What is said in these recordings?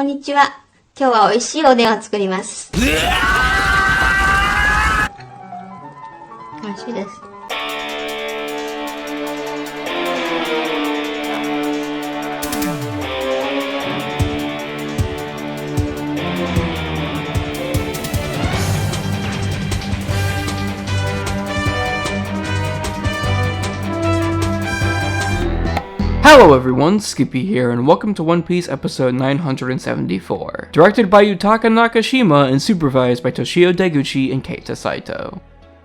んにちは。今日は美味しいおでんを作ります。美味しいです。Hello everyone, Skippy here, and welcome to One Piece episode 974. Directed by Yutaka Nakashima and supervised by Toshio Deguchi and Keita Saito.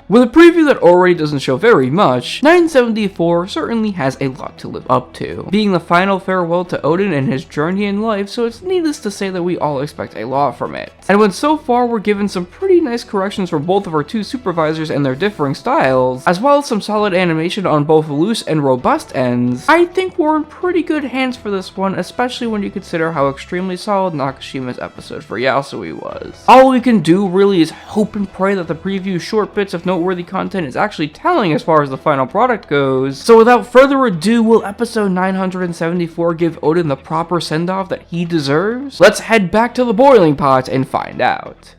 With a preview that already doesn't show very much, 974 certainly has a lot to live up to, being the final farewell to Oden and his journey in life, so it's needless to say that we all expect a lot from it. And when so far we're given some pretty nice corrections from both of our two supervisors and their differing styles, as well as some solid animation on both loose and robust ends, I think we're in pretty good hands for this one, especially when you consider how extremely solid Nakashima's episode for Yasui was. All we can do really is hope and pray that the preview short bits of noteworthy content is actually telling as far as the final product goes. So without further ado, will episode 974 give Oden the proper send-off that he deserves? Let's head back to the boiling pot and find out.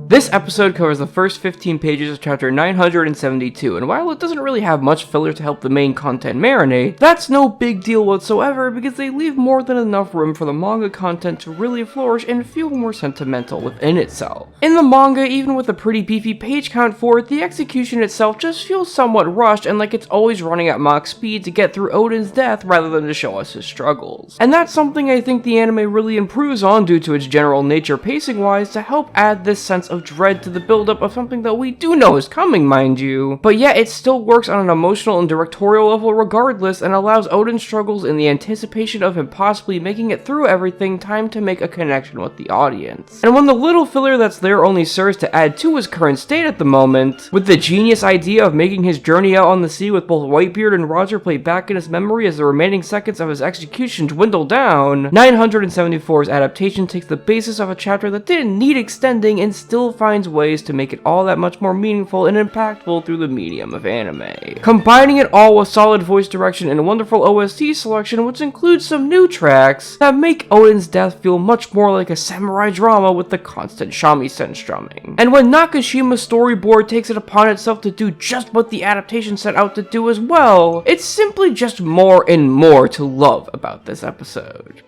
This episode covers the first 15 pages of chapter 972, and while it doesn't really have much filler to help the main content marinate, that's no big deal whatsoever because they leave more than enough room for the manga content to really flourish and feel more sentimental within itself. In the manga, even with a pretty beefy page count for it, the execution itself just feels somewhat rushed and like it's always running at Mach speed to get through Oden's death rather than to show us his struggles. And that's something I think the anime really improves on due to its general nature pacing-wise to help add this sense of dread to the buildup of something that we do know is coming, mind you, but yet it still works on an emotional and directorial level regardless and allows Oden's struggles in the anticipation of him possibly making it through everything time to make a connection with the audience. And when the little filler that's there only serves to add to his current state at the moment, with the genius idea of making his journey out on the sea with both Whitebeard and Roger play back in his memory as the remaining seconds of his execution dwindle down, 974's adaptation takes the basis of a chapter that didn't need extending and still finds ways to make it all that much more meaningful and impactful through the medium of anime. Combining it all with solid voice direction and a wonderful OST selection, which includes some new tracks that make Oden's death feel much more like a samurai drama with the constant shamisen strumming. And when Nakashima's storyboard takes it upon itself to do just what the adaptation set out to do as well, it's simply just more and more to love about this episode.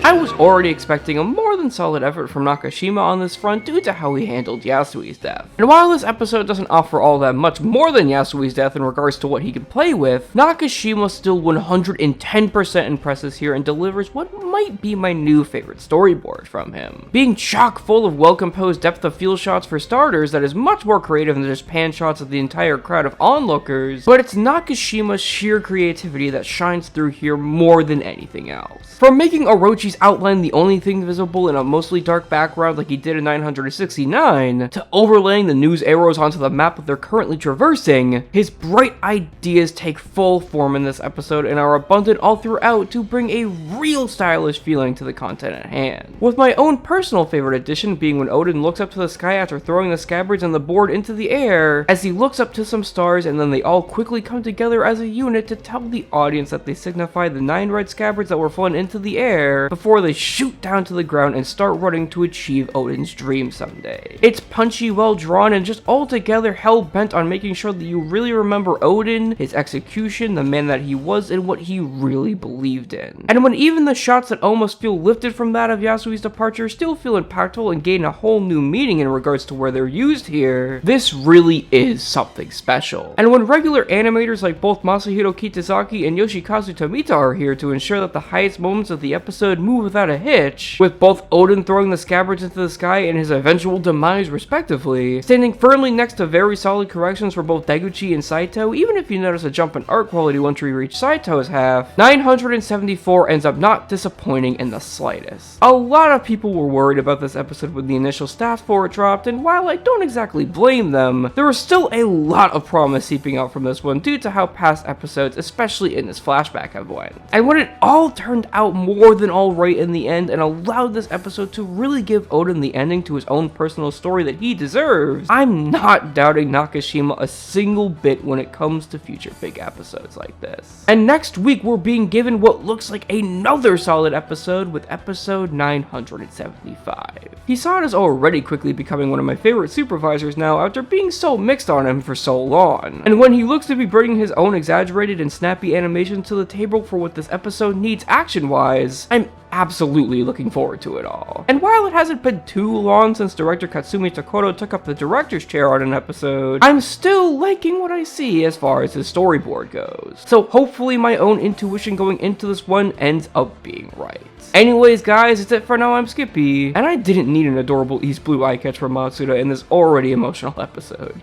I was already expecting a more than solid effort from Nakashima on this front due to how he handled Yasui's death. And while this episode doesn't offer all that much more than Yasui's death in regards to what he can play with, Nakashima still 110% impresses here and delivers what might be my new favorite storyboard from him. Being chock full of well-composed depth of field shots for starters that is much more creative than just pan shots of the entire crowd of onlookers, but it's Nakashima's sheer creativity that shines through here more than anything else. From making Orochi's outline the only thing visible in a mostly dark background like he did in 969, to overlaying the news arrows onto the map that they're currently traversing, his bright ideas take full form in this episode and are abundant all throughout to bring a real stylish feeling to the content at hand. With my own personal favorite addition being when Oden looks up to the sky after throwing the scabbards and the board into the air, as he looks up to some stars and then they all quickly come together as a unit to tell the audience that they signify the 9 red scabbards that were flown into the air before they shoot down to the ground and start running to achieve Oden's dream someday. It's punchy, well drawn, and just altogether hell-bent on making sure that you really remember Oden, his execution, the man that he was, and what he really believed in. And when even the shots that almost feel lifted from that of Yasui's departure still feel impactful and gain a whole new meaning in regards to where they're used here, this really is something special. And when regular animators like both Masahiro Kitazaki and Yoshikazu Tomita are here to ensure that the highest moments of the episode move without a hitch, with both Oden throwing the scabbards into the sky and his eventual demise respectively, standing firmly next to very solid corrections for both Deguchi and Saito, even if you notice a jump in art quality once we reach Saito's half, 974 ends up not disappointing in the slightest. A lot of people were worried about this episode when the initial stats for it dropped, and while I don't exactly blame them, there was still a lot of promise seeping out from this one due to how past episodes, especially in this flashback, have went. And when it all turned out more than alright right in the end and allowed this episode to really give Oden the ending to his own personal story that he deserves, I'm not doubting Nakashima a single bit when it comes to future big episodes like this. And next week we're being given what looks like another solid episode with episode 975. Hisada is already quickly becoming one of my favorite supervisors now after being so mixed on him for so long. And when he looks to be bringing his own exaggerated and snappy animation to the table for what this episode needs action-wise, I'm absolutely looking forward to it all. And while it hasn't been too long since director Katsumi Takoro took up the director's chair on an episode, I'm still liking what I see as far as his storyboard goes. So hopefully my own intuition going into this one ends up being right. Anyways guys, that's it for now. I'm Skippy, and I didn't need an adorable East Blue eye catch from Matsuda in this already emotional episode.